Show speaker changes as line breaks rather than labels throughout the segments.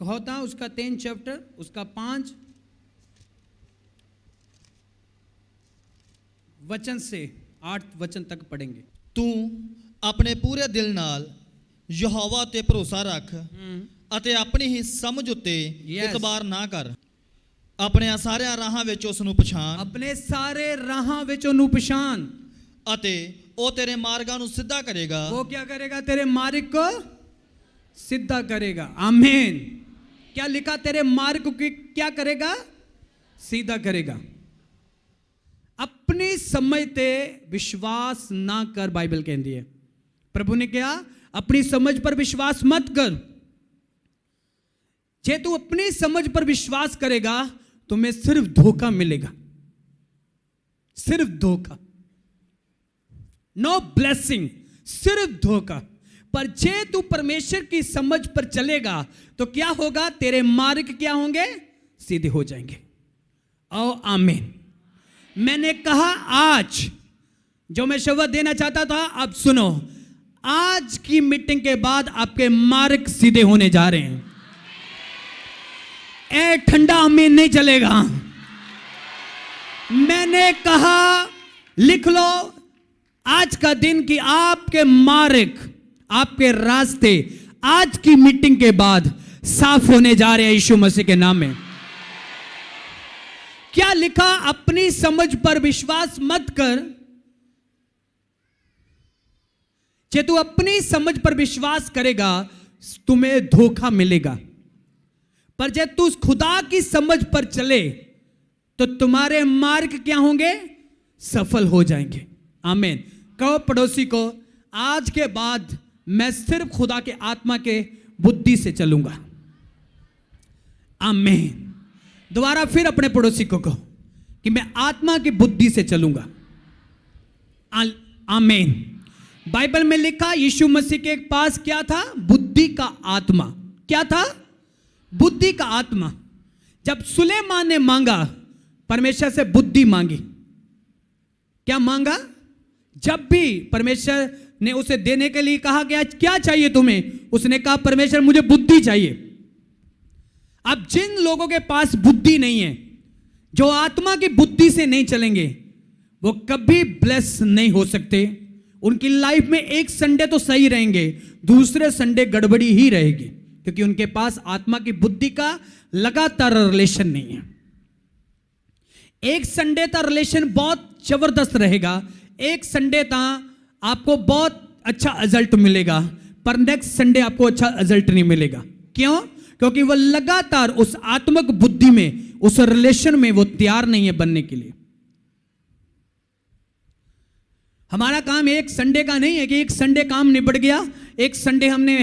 होता उसका 3 चैप्टर उसका 5 वचन से 8 वचन तक पढ़ेंगे।
तू अपने पूरे दिल नाल यहोवा ते भरोसा रख ਅਤੇ ਆਪਣੀ ਹੀ ਸਮਝ ਉੱਤੇ ਇਤਬਾਰ ਨਾ ਕਰ। ਆਪਣੇ ਸਾਰਿਆਂ ਰਾਹਾਂ ਵਿੱਚ ਉਸ ਨੂੰ ਪਛਾਣ।
ਆਪਣੇ ਸਾਰੇ ਰਾਹਾਂ ਵਿੱਚ ਉਹਨੂੰ ਪਛਾਣ
ਅਤੇ ਉਹ ਤੇਰੇ ਮਾਰਗਾਂ ਨੂੰ ਸਿੱਧਾ ਕਰੇਗਾ।
वो क्या करेगा? तेरे मार्ग को सीधा करेगा। आमीन। क्या लिखा? तेरे मार्ग को क्या करेगा? सीधा करेगा। अपनी समझ ते विश्वास ना कर, बाइबल कहती है। प्रभु ने क्या? अपनी समझ पर विश्वास मत कर। जे तू अपनी समझ पर विश्वास करेगा तुम्हें सिर्फ धोखा मिलेगा, सिर्फ धोखा, नो ब्लेसिंग, सिर्फ धोखा। पर जे तू परमेश्वर की समझ पर चलेगा तो क्या होगा? तेरे मार्ग क्या होंगे? सीधे हो जाएंगे। ओ आमीन। मैंने कहा आज जो मैं शब्द देना चाहता था, अब सुनो। आज की मीटिंग के बाद आपके मार्ग सीधे होने जा रहे हैं। ए ठंडा आमीन नहीं चलेगा। मैंने कहा लिख लो आज का दिन कि आपके मार्ग, आपके रास्ते आज की मीटिंग के बाद साफ होने जा रहे हैं यीशु मसीह के नाम में। क्या लिखा? अपनी समझ पर विश्वास मत कर। जे तू अपनी समझ पर विश्वास करेगा तुम्हें धोखा मिलेगा, पर जब तू खुदा की समझ पर चले तो तुम्हारे मार्ग क्या होंगे? सफल हो जाएंगे। आमीन। कहो पड़ोसी को, आज के बाद मैं सिर्फ खुदा के आत्मा के बुद्धि से चलूंगा। आमीन। दोबारा फिर अपने पड़ोसी को कहो कि मैं आत्मा की बुद्धि से चलूंगा। आमीन। बाइबल में लिखा यीशु मसीह के पास क्या था? बुद्धि का आत्मा। क्या था? बुद्धि का आत्मा। जब सुलेमान ने मांगा, परमेश्वर से बुद्धि मांगी, क्या मांगा? जब भी परमेश्वर ने उसे देने के लिए कहा गया क्या चाहिए तुम्हें, उसने कहा परमेश्वर मुझे बुद्धि चाहिए। अब जिन लोगों के पास बुद्धि नहीं है, जो आत्मा की बुद्धि से नहीं चलेंगे, वो कभी ब्लेस नहीं हो सकते। उनकी लाइफ में एक संडे तो सही रहेंगे, दूसरे संडे गड़बड़ी ही रहेगी, क्योंकि उनके पास आत्मा की बुद्धि का लगातार रिलेशन नहीं है। एक संडे का रिलेशन बहुत जबरदस्त रहेगा, एक संडे का आपको बहुत अच्छा रिजल्ट मिलेगा, पर नेक्स्ट संडे आपको अच्छा रिजल्ट नहीं मिलेगा। क्यों? क्योंकि वो लगातार उस आत्मिक बुद्धि में, उस रिलेशन में वो तैयार नहीं है बनने के लिए। हमारा काम एक संडे का नहीं है कि एक संडे काम निपट गया, एक संडे हमने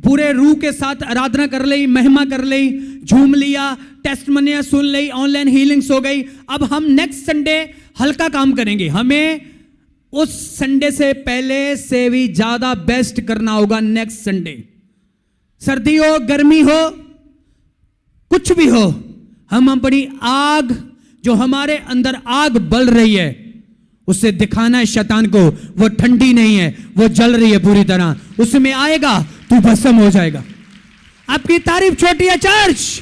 पूरे रूह के साथ आराधना कर ली, महिमा कर ली, झूम लिया, टेस्टमनियां सुन ली, ऑनलाइन हीलिंग्स हो गई, अब हम नेक्स्ट संडे हल्का काम करेंगे। हमें उस संडे से पहले से भी ज्यादा बेस्ट करना होगा नेक्स्ट संडे। सर्दी हो, गर्मी हो, कुछ भी हो, हम अपनी आग, जो हमारे अंदर आग बल रही है, उससे दिखाना है शैतान को वो ठंडी नहीं है, वो जल रही है पूरी तरह। उसमें आएगा तू भस्म हो जाएगा। आपकी तारीफ छोटी है चर्च।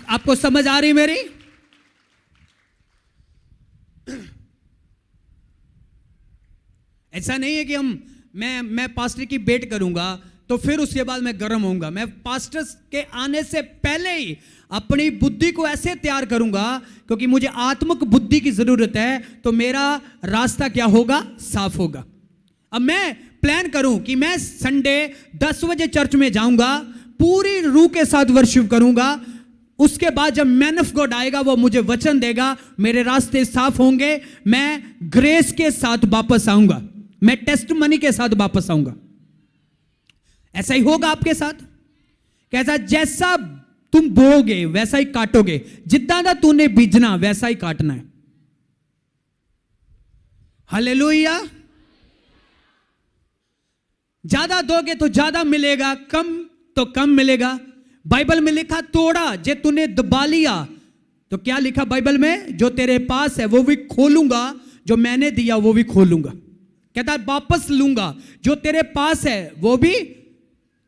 आपको समझ आ रही मेरी? ऐसा नहीं है कि मैं पास्टर की वेट करूंगा तो फिर उसके बाद मैं गर्म होऊंगा। मैं पास्टर के आने से पहले ही अपनी बुद्धि को ऐसे तैयार करूंगा, क्योंकि मुझे आत्मिक बुद्धि की जरूरत है, तो मेरा रास्ता क्या होगा? साफ होगा। अब मैं प्लान करूं कि मैं संडे 10 बजे चर्च में जाऊंगा, पूरी रूह के साथ वर्शिप करूंगा, उसके बाद जब मैन ऑफ गॉड आएगा वो मुझे वचन देगा, मेरे रास्ते साफ होंगे, मैं ग्रेस के साथ वापस आऊंगा, मैं टेस्टमनी के साथ वापस आऊंगा। ऐसा ही होगा आपके साथ। कैसा? जैसा तुम बोओगे वैसा ही काटोगे, जितना तूने बीजना वैसा ही काटना है। हालेलुया। ज्यादा दोगे तो ज्यादा मिलेगा, कम तो कम मिलेगा। बाइबल में लिखा तोड़ा जे तूने दबा लिया, तो क्या लिखा बाइबल में? जो तेरे पास है वो भी खोलूंगा, जो मैंने दिया वो भी खोलूंगा। कहता है वापस लूंगा, जो तेरे पास है वो भी,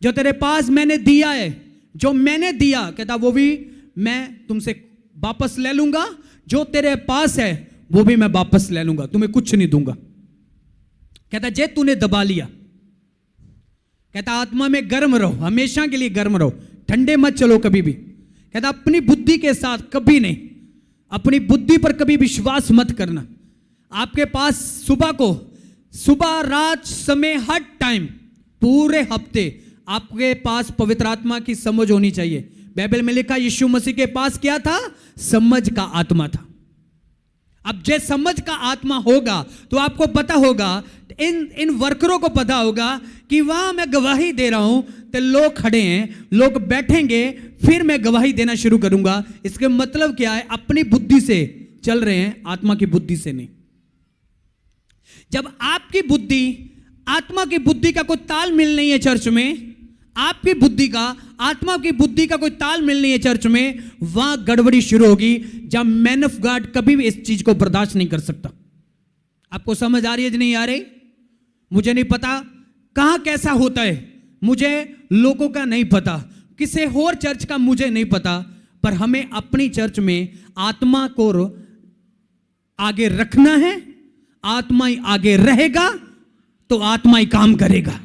जो तेरे पास मैंने दिया है, जो मैंने दिया, कहता वो भी मैं तुमसे वापस ले लूंगा, जो तेरे पास है वो भी मैं वापस ले लूंगा, तुम्हें कुछ नहीं दूंगा। कहता जे तूने दबा लिया, कहता आत्मा में गर्म रहो, हमेशा के लिए गर्म रहो, ठंडे मत चलो कभी भी। कहता अपनी बुद्धि के साथ कभी नहीं, अपनी बुद्धि पर कभी विश्वास मत करना। आपके पास सुबह रात समय हर टाइम पूरे हफ्ते आपके पास पवित्र आत्मा की समझ होनी चाहिए। बाइबल में लिखा यीशु मसीह के पास क्या था? समझ का आत्मा था। अब जे समझ का आत्मा होगा तो आपको पता होगा, इन वर्करों को पता होगा कि वहां मैं गवाही दे रहा हूं तो लोग खड़े हैं, लोग बैठेंगे, फिर मैं गवाही देना शुरू करूंगा। इसके मतलब क्या है? अपनी बुद्धि से चल रहे हैं, आत्मा की बुद्धि से नहीं। जब आपकी बुद्धि आत्मा की बुद्धि का कोई तालमेल नहीं है चर्च में, आपकी बुद्धि का आत्मा की बुद्धि का कोई तालमेल नहीं है चर्च में, वहां गड़बड़ी शुरू होगी, जब मैन ऑफ गॉड कभी भी इस चीज को बर्दाश्त नहीं कर सकता। आपको समझ आ रही है कि नहीं आ रही? मुझे नहीं पता कहां कैसा होता है, मुझे लोगों का नहीं पता, किसी और चर्च का मुझे नहीं पता, पर हमें अपनी चर्च में आत्मा को आगे रखना है। आत्मा ही आगे रहेगा तो आत्मा ही काम करेगा।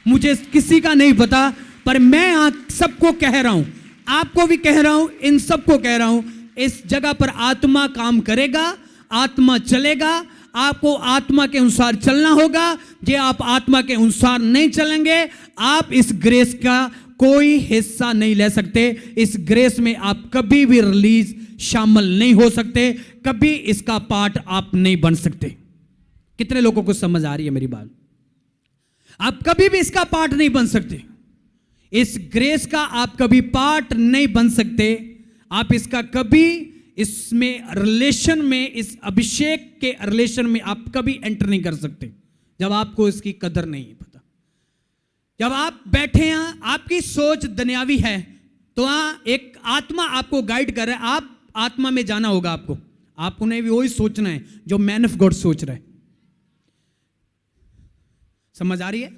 मुझे किसी का नहीं पता, पर मैं सबको कह रहा हूं, आपको भी कह रहा हूं, इन सबको कह रहा हूं, इस जगह पर आत्मा काम करेगा, आत्मा चलेगा। आपको आत्मा के अनुसार चलना होगा। जे आप आत्मा के अनुसार नहीं चलेंगे, आप इस ग्रेस का कोई हिस्सा नहीं ले सकते। इस ग्रेस में आप कभी भी रिलीज शामिल नहीं हो सकते, कभी इसका पार्ट आप नहीं बन सकते। कितने लोगों को समझ आ रही है मेरी बात? आप कभी भी इसका पार्ट नहीं बन सकते। इस ग्रेस का आप कभी पार्ट नहीं बन सकते। आप इसका कभी इसमें रिलेशन में, इस अभिषेक के रिलेशन में आप कभी एंटर नहीं कर सकते जब आपको इसकी कदर नहीं पता। जब आप बैठे हैं, आपकी सोच दुनियावी है, तो एक आत्मा आपको गाइड कर रहा है। आप आत्मा में जाना होगा आपको नहीं भी वही सोचना है जो मैन ऑफ गॉड सोच रहा है। समझ आ रही है?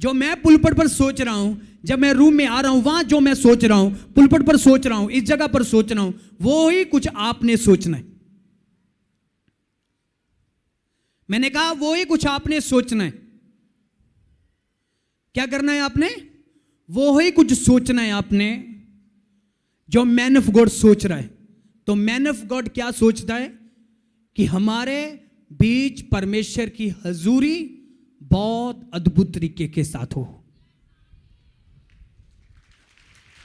जो मैं पुलपट पर सोच रहा हूं, जब मैं रूम में आ रहा हूं, वहां जो मैं सोच रहा हूं, पुलपट पर सोच रहा हूं, इस जगह पर सोच रहा हूं, वो ही कुछ आपने सोचना है। मैंने कहा वो ही कुछ आपने सोचना है। क्या करना है आपने? वो ही कुछ सोचना है आपने जो मैन ऑफ गॉड सोच रहा है। तो मैन ऑफ गॉड क्या सोचता है? कि हमारे बीच परमेश्वर की हजूरी बहुत अद्भुत तरीके के साथ हो।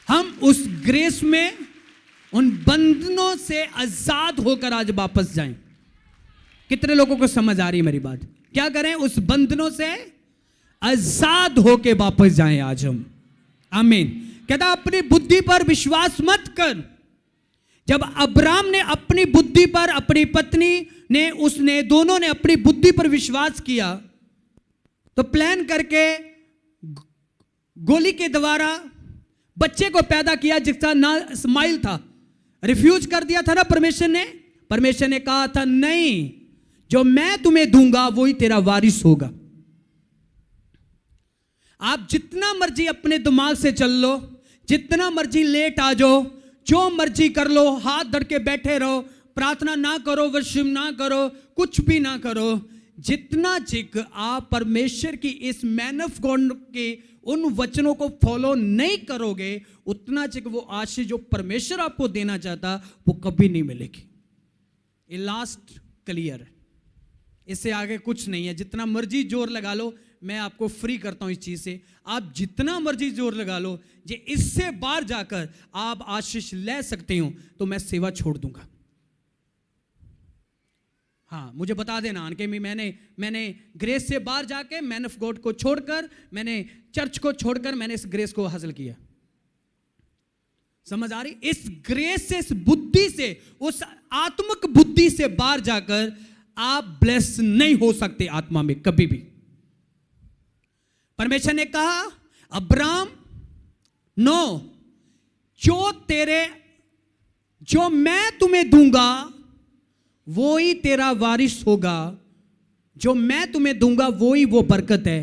हम उस ग्रेस में, उन बंधनों से आजाद होकर आज वापस जाएं। कितने लोगों को समझ आ रही है मेरी बात? क्या करें? उस बंधनों से आजाद होकर वापस जाएं आज हम। आमीन। कहता अपनी बुद्धि पर विश्वास मत कर। जब अब्राम ने अपनी बुद्धि पर, अपनी पत्नी ने, उसने दोनों ने अपनी बुद्धि पर विश्वास किया, तो प्लान करके गोली के द्वारा बच्चे को पैदा किया जिसका नाम इस्माइल था। रिफ्यूज कर दिया था ना परमेश्वर ने। परमेश्वर ने कहा था नहीं, जो मैं तुम्हें दूंगा वही तेरा वारिस होगा। आप जितना मर्जी अपने दिमाग से चल लो, जितना मर्जी लेट आ जाओ, जो मर्जी कर लो, हाथ धर के बैठे रहो, प्रार्थना ना करो, वर्शिप ना करो, कुछ भी ना करो, जितना चिक आप परमेश्वर की इस मैन ऑफ गॉड के उन वचनों को फॉलो नहीं करोगे, उतना चिक वो आशीष जो परमेश्वर आपको देना चाहता वो कभी नहीं मिलेगी। ये लास्ट क्लियर है, इससे आगे कुछ नहीं है। जितना मर्जी जोर लगा लो, मैं आपको फ्री करता हूं इस चीज से। आप जितना मर्जी जोर लगा लो, जे इससे बाहर जाकर आप आशीष ले सकते हो तो मैं सेवा छोड़ दूंगा। हाँ, मुझे बता देना कि मैंने ग्रेस से बाहर जाके मैन ऑफ गॉड को छोड़कर, मैंने चर्च को छोड़कर मैंने इस ग्रेस को हासिल किया। समझ आ रही? इस ग्रेस से, इस बुद्धि से, उस आत्मिक बुद्धि से बाहर जाकर आप ब्लेस नहीं हो सकते आत्मा में कभी भी। परमेश्वर ने कहा अब्राम नो, जो मैं तुम्हें दूंगा वो ही तेरा वारिस होगा, जो मैं तुम्हें दूंगा वो ही वो बरकत है।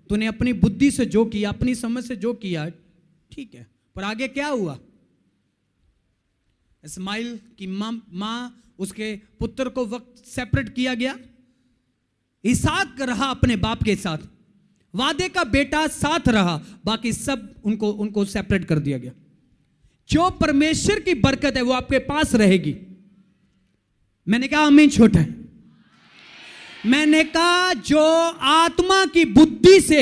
तूने अपनी बुद्धि से जो किया, अपनी समझ से जो किया, ठीक है, पर आगे क्या हुआ? इस्माइल की मां उसके पुत्र को वक्त सेपरेट किया गया। इसहाक रहा अपने बाप के साथ, वादे का बेटा साथ रहा, बाकी सब उनको सेपरेट कर दिया गया। जो परमेश्वर की बरकत है वो आपके पास रहेगी। मैंने कहा आमीन छोटा है। मैंने कहा जो आत्मा की बुद्धि से,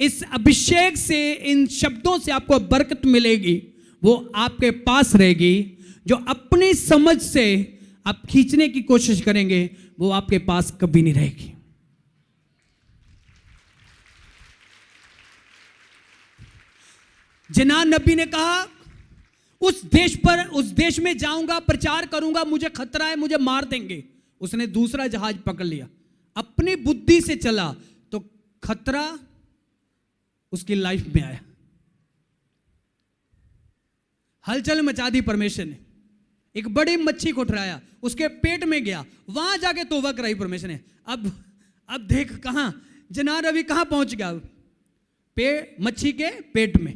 इस अभिषेक से, इन शब्दों से आपको बरकत मिलेगी वो आपके पास रहेगी। जो अपनी समझ से आप खींचने की कोशिश करेंगे वो आपके पास कभी नहीं रहेगी। जना नबी ने कहा उस देश में जाऊंगा, प्रचार करूंगा, मुझे खतरा है, मुझे मार देंगे। उसने दूसरा जहाज पकड़ लिया, अपनी बुद्धि से चला तो खतरा उसकी लाइफ में आया। हलचल मचा दी परमेश्वर ने। एक बड़ी मच्छी को उठाया, उसके पेट में गया, वहां जाके तौबा कराई परमेश्वर ने। अब देख कहां जना रवि कहां पहुंच गया? मच्छी के पेट में।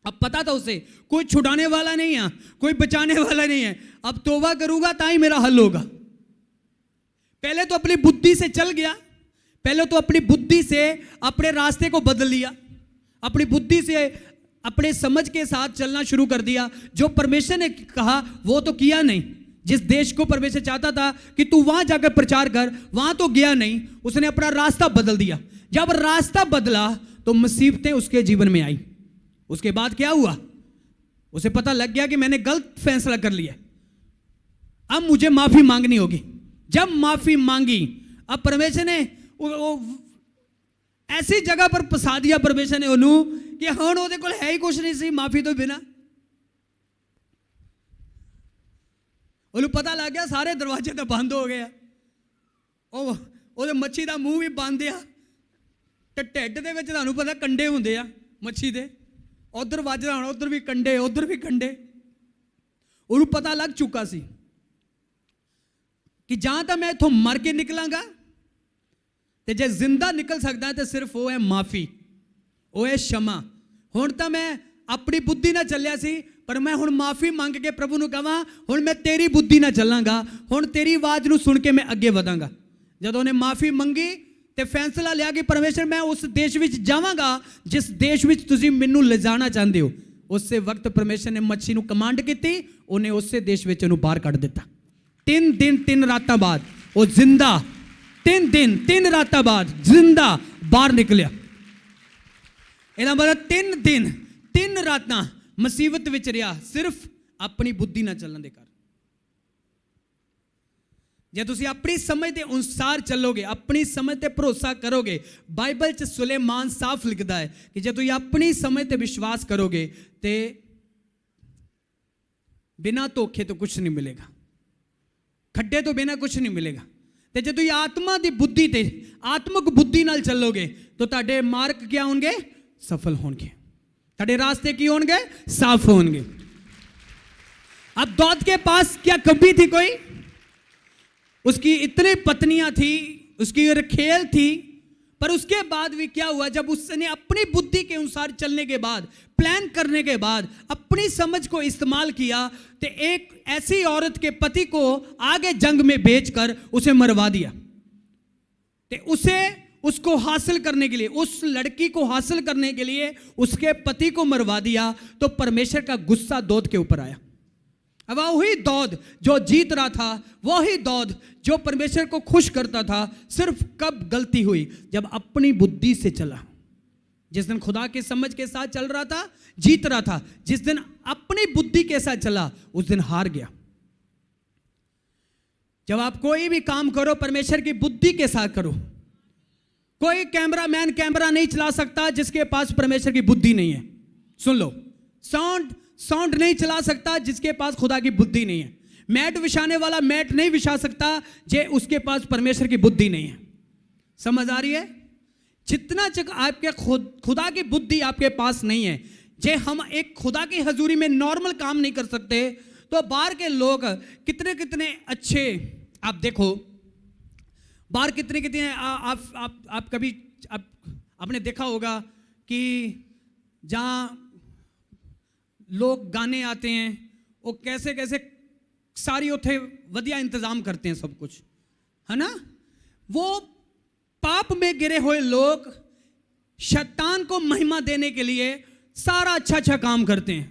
अब पता था उसे कोई छुड़ाने वाला नहीं है, कोई बचाने वाला नहीं है। अब तौबा करूंगा ताई मेरा हल होगा। पहले तो अपनी बुद्धि से चल गया, पहले तो अपनी बुद्धि से अपने रास्ते को बदल लिया, अपनी बुद्धि से अपने समझ के साथ चलना शुरू कर दिया। जो परमेश्वर ने कहा वो तो किया नहीं। जिस देश को परमेश्वर चाहता था कि तू वहां जाकर प्रचार कर, वहां तो गया नहीं, उसने अपना रास्ता बदल दिया। जब रास्ता बदला तो मुसीबतें उसके जीवन में आई। उसके बाद क्या हुआ? उसे पता लग गया कि मैंने गलत फैसला कर लिया, अब मुझे माफी मांगनी होगी। जब माफी मांगी, अब परमेश्वर ने ऐसी जगह पर फंसा दिया परमेश्वर ने ओनू कि हाँ ਉਹਦੇ ਕੋਲ है ही कुछ नहीं सी माफी तो बिना। ਉਹਨੂੰ पता लग गया सारे दरवाजे तो बंद हो गए। ਉਹਦੇ ਮੱਛੀ ਦਾ ਮੂੰਹ ਵੀ ਬੰਦ ਆ ਤੇ ਢਿੱਡ ਦੇ ਵਿੱਚ ਤੁਹਾਨੂੰ ਪਤਾ ਕੰਡੇ ਹੁੰਦੇ ਆ ਮੱਛੀ ਦੇ। ਉਧਰ ਵੱਜਦਾ ਹੁਣ, ਉਧਰ ਵੀ ਕੰਡੇ, ਉਧਰ ਵੀ ਕੰਡੇ। ਉਹਨੂੰ ਪਤਾ ਲੱਗ ਚੁੱਕਾ ਸੀ कि ਜਾਂ ਤਾਂ मैं इथों मर के निकलांगा ਤੇ ਜੇ जिंदा निकल सकदा तो सिर्फ वो है माफी, वो है क्षमा। हुण ਤਾਂ मैं अपनी बुद्धि ना ਚੱਲਿਆ ਸੀ, पर मैं हुण माफी मंग के प्रभु ਨੂੰ ਕਹਾਂ हुण मैं तेरी बुद्धि ना ਚੱਲਾਂਗਾ, हुण तेरी आवाज़ ਨੂੰ सुन के मैं अगे ਵਧਾਂਗਾ। ਜਦੋਂ ਉਹਨੇ माफी मंगी ਤੇ फैसला लिया कि परमेश्वर मैं उस देश ਵਿੱਚ ਜਾਵਾਂਗਾ जिस देश ਵਿੱਚ ਤੁਸੀਂ ਮੈਨੂੰ ਲਿਜਾਣਾ ਚਾਹੁੰਦੇ ਹੋ। ਉਸੇ वक्त परमेश्वर ने मच्छी ਨੂੰ कमांड ਕੀਤੀ, ਉਹਨੇ ਉਸੇ देश ਵਿੱਚ ਉਹਨੂੰ ਬਾਹਰ ਕੱਢ ਦਿੱਤਾ। 3 दिन 3 रात बाद वो जिंदा, 3 दिन 3 रात बाद जिंदा बाहर निकलिया। ਇਹਦਾ मतलब 3 दिन 3 ਰਾਤਾਂ मुसीबत ਵਿੱਚ ਰਿਹਾ, सिर्फ अपनी बुद्धि ना ਚੱਲਣ ਦੇ ਕਾਰਨ। ਜੇ ਤੁਸੀਂ ਆਪਣੀ ਸਮਝ ਦੇ ਅਨੁਸਾਰ ਚੱਲੋਗੇ, ਆਪਣੀ ਸਮਝ ਤੇ ਭਰੋਸਾ ਕਰੋਗੇ, ਬਾਈਬਲ 'ਚ ਸੁਲੇਮਾਨ ਸਾਫ਼ ਲਿਖਦਾ ਹੈ ਕਿ ਜੇ ਤੁਸੀਂ ਆਪਣੀ ਸਮਝ ਤੇ ਵਿਸ਼ਵਾਸ ਕਰੋਗੇ ਤੇ ਬਿਨਾਂ ਧੋਖੇ ਤੋਂ ਕੁਝ ਨਹੀਂ ਮਿਲੇਗਾ, ਖੱਡੇ ਤੋਂ ਬਿਨਾਂ ਕੁਝ ਨਹੀਂ ਮਿਲੇਗਾ। ਤੇ ਜੇ ਤੁਸੀਂ ਆਤਮਾ ਦੀ ਬੁੱਧੀ ਤੇ ਆਤਮਿਕ ਬੁੱਧੀ ਨਾਲ ਚੱਲੋਗੇ ਤਾਂ ਤੁਹਾਡੇ ਮਾਰਗ ਕੀ ਹੋਣਗੇ? ਸਫਲ ਹੋਣਗੇ। ਤੁਹਾਡੇ रास्ते की होंगे? साफ होंगे। अब दाऊद के पास क्या कमी थी कोई? उसकी इतनी पत्नियां थी, उसकी रखेल थी, पर उसके बाद भी क्या हुआ? जब उसने अपनी बुद्धि के अनुसार चलने के बाद, प्लान करने के बाद, अपनी समझ को इस्तेमाल किया तो एक ऐसी औरत के पति को आगे जंग में भेजकर उसे मरवा दिया। तो उसे उसको हासिल करने के लिए, उस लड़की को हासिल करने के लिए उसके पति को मरवा दिया। तो परमेश्वर का गुस्सा दाऊद के ऊपर आया। अब वही दाऊद जो जीत रहा था, वही दाऊद जो परमेश्वर को खुश करता था, सिर्फ कब गलती हुई? जब अपनी बुद्धि से चला। जिस दिन खुदा के समझ के साथ चल रहा था, जीत रहा था। जिस दिन अपनी बुद्धि के साथ चला, उस दिन हार गया। जब आप कोई भी काम करो परमेश्वर की बुद्धि के साथ करो। कोई कैमरामैन कैमरा नहीं चला सकता जिसके पास परमेश्वर की बुद्धि नहीं है। सुन लो, साउंड नहीं चला सकता जिसके पास खुदा की बुद्धि नहीं है। मैट बिछाने वाला मैट नहीं बिछा सकता जे उसके पास परमेश्वर की बुद्धि नहीं है। समझ आ रही है? जितना तक आपके खुदा की बुद्धि आपके पास नहीं है, जे हम एक खुदा की हजूरी में नॉर्मल काम नहीं कर सकते, तो बाहर के लोग कितने कितने अच्छे, आप देखो बार कितने कितने हैं? आप कभी आपने देखा होगा कि जहाँ लोग गाने आते हैं वो कैसे कैसे सारी उथे वधिया इंतजाम करते हैं सब कुछ, है ना। वो पाप में गिरे हुए लोग शैतान को महिमा देने के लिए सारा अच्छा अच्छा काम करते हैं,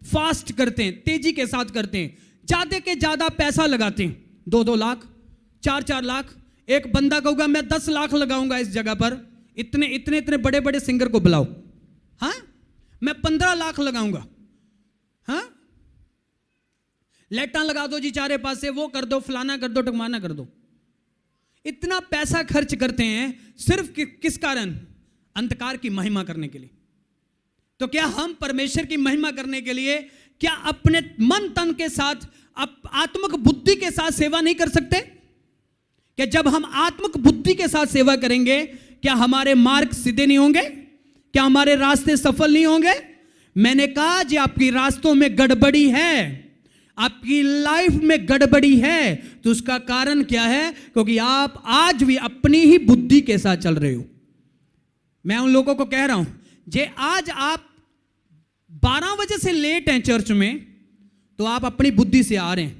फास्ट करते हैं, तेजी के साथ करते हैं, ज्यादा के ज्यादा पैसा लगाते हैं, 2-2 लाख 4-4 लाख। एक बंदा कहूँगा मैं 10 लाख लगाऊंगा इस जगह पर, इतने इतने इतने बड़े बड़े सिंगर को बुलाओ, हाँ मैं 15 लाख लगाऊंगा, हाँ लाइटां लगा दो जी चारे पास से, वो कर दो, फलाना कर दो, टकमाना कर दो। इतना पैसा खर्च करते हैं सिर्फ किस कारण? अंधकार की महिमा करने के लिए। तो क्या हम परमेश्वर की महिमा करने के लिए क्या अपने मन तन के साथ आत्मिक बुद्धि के साथ सेवा नहीं कर सकते? क्या जब हम आत्मिक बुद्धि के साथ सेवा करेंगे क्या हमारे मार्ग सीधे नहीं होंगे? क्या हमारे रास्ते सफल नहीं होंगे? मैंने कहा जी आपकी रास्तों में गड़बड़ी है, आपकी लाइफ में गड़बड़ी है, तो उसका कारण क्या है? क्योंकि आप आज भी अपनी ही बुद्धि के साथ चल रहे हो। मैं उन लोगों को कह रहा हूं जे आज आप 12 बजे से लेट हैं चर्च में, तो आप अपनी बुद्धि से आ रहे हैं,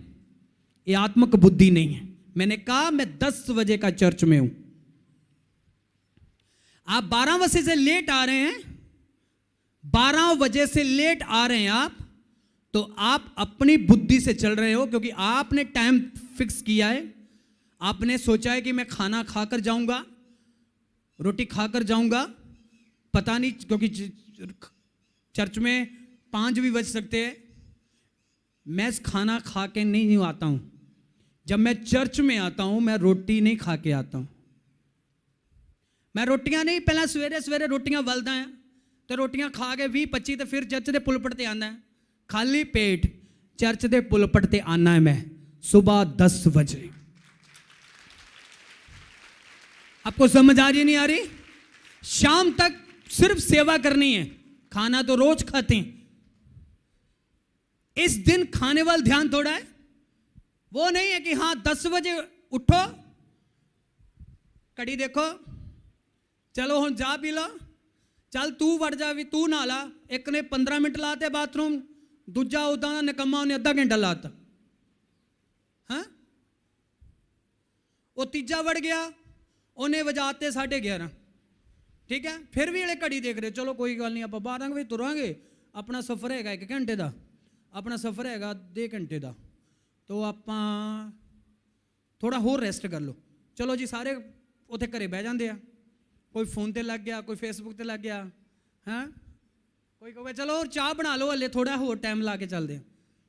ये आत्मिक बुद्धि नहीं है। मैंने कहा मैं 10 बजे का चर्च में हूं, आप 12 बजे से लेट आ रहे हैं, 12 बजे से लेट आ रहे हैं आप, तो आप अपनी बुद्धि से चल रहे हो, क्योंकि आपने टाइम फिक्स किया है। आपने सोचा है कि मैं खाना खाकर जाऊंगा, रोटी खाकर जाऊंगा, पता नहीं, क्योंकि चर्च में 5 भी बज सकते हैं। मैं खाना खा के नहीं आता हूं, जब मैं चर्च में आता हूं मैं रोटी नहीं खा के आता हूं। मैं रोटियां नहीं, पहले सवेरे सवेरे रोटियां वलदा है, तो रोटियां खा के 20-25 तो फिर चर्च के पुलपट ते आना है, खाली पेट चर्च के पुलपट ते आना है मैं सुबह 10 बजे। आपको समझ आ रही नहीं आ रही? शाम तक सिर्फ सेवा करनी है, खाना तो रोज खाते हैं। इस दिन खाने वाला ध्यान थोड़ा है, वो नहीं है कि हाँ 10 बजे उठो, कड़ी देखो, चलो हम जा पी लो, चल तू वड़ जा भी, तू ना ला। एक ने 15 मिनट लाते बाथरूम, दूजा उदा निकम्मा उन्हें आधा घंटा लाता, हाँ वो तीजा वड़ गया, उन्हें बजाते 11:30, ठीक है, फिर भी ये घड़ी देख रहे, चलो कोई गल नहीं, आप 12 बजे तुरांगे, अपना सफर है 1 घंटे का, अपना सफर है 2 घंटे का, तो आप थोड़ा होर रेस्ट कर लो। चलो जी सारे उत्थे घरे बह जाते हैं, कोई फोन ते लग गया, कोई फेसबुक ते लग गया, हाँ कोई कहे चलो और चाह बना लो, हले थोड़ा होर टाइम ला के चलते हैं,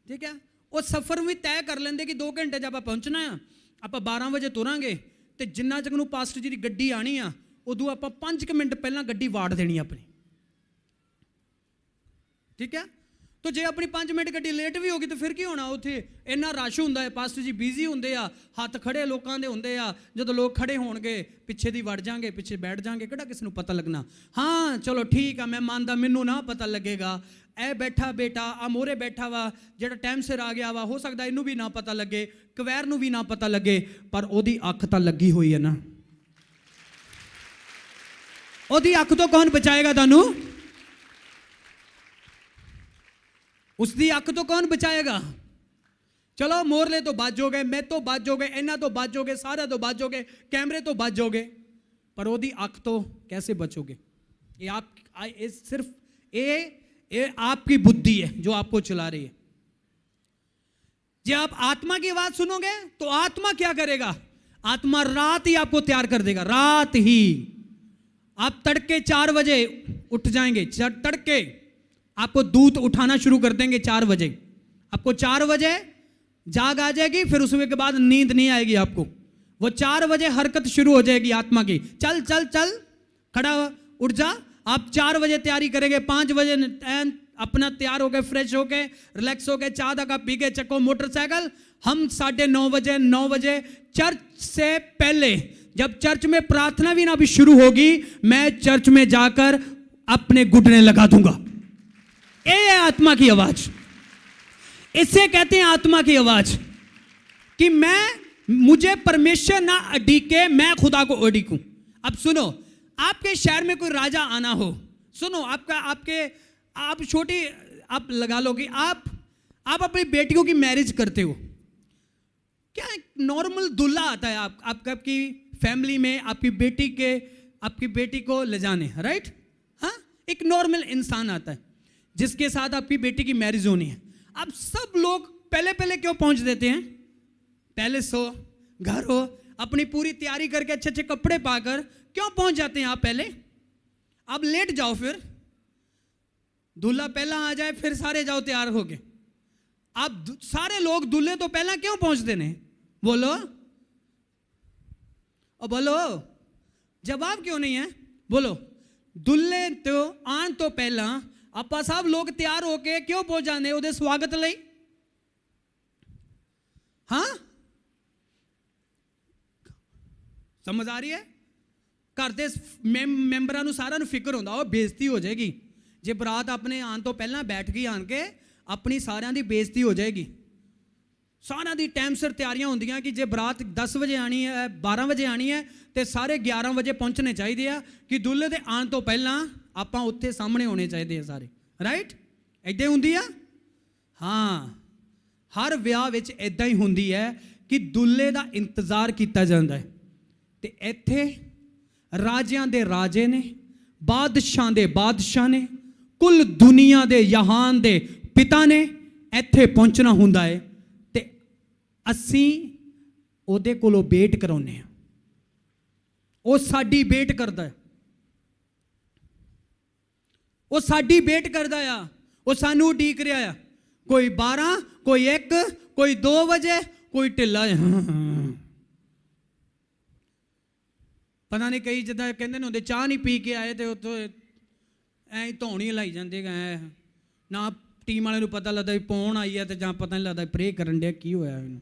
ठीक है। वो सफर भी तय कर लेंगे कि 2 घंटे जब आप पहुँचना है, आप 12 बजे तुरांगे, तो जिन्ना चक नूं पास्टर जी की गड्डी आनी आ, उदों आप 5 मिनट पहला गड्डी वाड़ देनी अपनी, ठीक है। तो जे अपनी 5 मिनट गड्डी लेट भी होगी तो फिर की होना, उत्थे इन्ना रश हुंदा है, पास्टर जी बिजी हुंदे आ, हत्थ खड़े लोगों दे हुंदे आ, जदों लोग खड़े होणगे पिछे दी वड़ जाएंगे, पिछे बैठ जाएंगे, किहड़ा किस नूं पता लगना। हाँ चलो ठीक है, मैं मानदा मैनू ना पता लगेगा, ए बैठा बेटा आ मोरे बैठा वा जेड़ा टाइम सिर आ गया वा, हो सकता इनू भी ना पता लगे, कवैर नू भी ना पता लगे, पर ओदी अख तां लगी हुई है ना, ओदी अख तो कौन बचाएगा तानू? उसकी अख तो कौन बचाएगा? चलो मोरले तो बाजोगे, मैं तो बाजोगे, इन्ना तो बाजोगे, सारे तो बाजोगे, कैमरे तो बाजोगे, पर ओदी अख तो कैसे बचोगे? ये आप सिर्फ ये आपकी बुद्धि है जो आपको चला रही है। जब आप आत्मा की आवाज सुनोगे तो आत्मा क्या करेगा? आत्मा रात ही आपको तैयार कर देगा, रात ही। आप तड़के 4 बजे उठ जाएंगे, तड़के आपको दूध उठाना शुरू कर देंगे 4 बजे, आपको 4 बजे जाग आ जाएगी, फिर उसके बाद नींद नहीं आएगी आपको, वो 4 बजे हरकत शुरू हो जाएगी आत्मा की, चल चल चल खड़ा उठ जा। आप 4 बजे तैयारी करेंगे, 5 बजे अपना तैयार हो गए, फ्रेश हो गए, रिलैक्स हो गए, चाह का कप पी के चको मोटरसाइकिल। हम 9:30 बजे 9 बजे चर्च से पहले, जब चर्च में प्रार्थना भी ना भी शुरू होगी, मैं चर्च में जाकर अपने घुटने लगा दूंगा। ये है आत्मा की आवाज, इसे कहते हैं आत्मा की आवाज, कि मैं मुझे परमेश्वर ना अड़ीके, मैं खुदा को अड़ीकूं। अब सुनो, आपके शहर में कोई राजा आना हो, सुनो, आप छोटी, आप लगा लो कि आप अपनी बेटियों की मैरिज करते हो, क्या एक नॉर्मल दूल्हा आता है आपकी फैमिली में आपकी बेटी को ले जाने, राइट? हाँ, एक नॉर्मल इंसान आता है जिसके साथ आपकी बेटी की मैरिज होनी है। अब सब लोग पहले क्यों पहुंच देते हैं? पैलेस हो, घर हो, अपनी पूरी तैयारी करके अच्छे अच्छे कपड़े पाकर क्यों पहुंच जाते हैं आप पहले? अब लेट जाओ, फिर दूल्हा पहला आ जाए, फिर सारे जाओ तैयार होके। अब सारे लोग दूल्हे तो पहला क्यों पहुंचते ने? बोलो, और बोलो, जवाब क्यों नहीं है? बोलो, दूल्हे तो आन तो पहला ਆਪਾਂ सब लोग तैयार होके क्यों पहुंच जाने ਉਹਦੇ स्वागत ਲਈ? हाँ, समझ आ रही है? घर के मैंबरां ਨੂੰ ਸਾਰਿਆਂ ਨੂੰ ਫਿਕਰ ਹੁੰਦਾ ਉਹ ਬੇਇੱਜ਼ਤੀ ਹੋ ਜਾਏਗੀ ਜੇ ਬਰਾਤ ਆਪਣੇ ਆਉਣ ਤੋਂ ਪਹਿਲਾਂ बैठ गई आन के, अपनी ਸਾਰਿਆਂ ਦੀ ਬੇਇੱਜ਼ਤੀ ਹੋ ਜਾਏਗੀ। ਸਾਰਿਆਂ ਦੀ ਟਾਈਮ ਸਿਰ ਤਿਆਰੀਆਂ ਹੁੰਦੀਆਂ ਕਿ ਜੇ ਬਰਾਤ 10 ਵਜੇ ਆਣੀ ਹੈ, 12 ਵਜੇ ਆਣੀ ਹੈ ਤੇ ਸਾਰੇ 11 ਵਜੇ ਪਹੁੰਚਣੇ ਚਾਹੀਦੇ ਆ ਕਿ ਦੁੱਲੇ ਦੇ ਆਉਣ ਤੋਂ ਪਹਿਲਾਂ ਆਪਾਂ ਉੱਥੇ ਸਾਹਮਣੇ ਹੋਣੇ ਚਾਹੀਦੇ ਆ ਸਾਰੇ, ਰਾਈਟ? ਐਦਾਂ ਹੁੰਦੀ ਆ? ਹਾਂ, ਹਰ ਵਿਆਹ ਵਿੱਚ ਐਦਾਂ ਹੀ ਹੁੰਦੀ ਹੈ ਕਿ ਦੁੱਲੇ ਦਾ ਇੰਤਜ਼ਾਰ ਕੀਤਾ ਜਾਂਦਾ ਹੈ। ਤੇ ਇੱਥੇ ਰਾਜਿਆਂ ਦੇ ਰਾਜੇ ਨੇ, ਬਾਦਸ਼ਾਹਾਂ ਦੇ ਬਾਦਸ਼ਾਹ ਨੇ, ਕੁੱਲ ਦੁਨੀਆ ਦੇ ਜਹਾਨ ਦੇ ਪਿਤਾ ਨੇ ਇੱਥੇ ਪਹੁੰਚਣਾ ਹੁੰਦਾ ਹੈ ਤੇ ਅਸੀਂ ਉਹਦੇ ਕੋਲੋਂ ਵੇਟ ਕਰਾਉਂਦੇ ਹਾਂ। ਉਹ ਸਾਡੀ ਵੇਟ ਕਰਦਾ ਹੈ, ਉਹ ਸਾਡੀ ਵੇਟ ਕਰਦਾ ਆ, ਉਹ ਸਾਨੂੰ ਉਡੀਕ ਰਿਹਾ ਆ। ਕੋਈ 12, ਕੋਈ 1, ਕੋਈ 2 ਵਜੇ, ਕੋਈ ਢਿੱਲਾ। ਪਤਾ ਨਹੀਂ ਕਈ ਜਿੱਦਾਂ ਕਹਿੰਦੇ ਨੇ ਹੁੰਦੇ ਚਾਹ ਨਹੀਂ ਪੀ ਕੇ ਆਏ ਤੇ ਉੱਥੋਂ ਐਂ ਹੀ ਧੌਣੀ ਲਾਈ ਜਾਂਦੇ ਨਾ ਟੀਮ ਵਾਲੇ ਨੂੰ ਪਤਾ ਲੱਗਦਾ ਵੀ ਪੌਣ ਆਈ ਹੈ ਤੇ ਜਾਂ ਪਤਾ ਨਹੀਂ ਲੱਗਦਾ ਪ੍ਰੇ ਕਰਨ ਡਿਆ ਕੀ ਹੋਇਆ ਇਹਨੂੰ,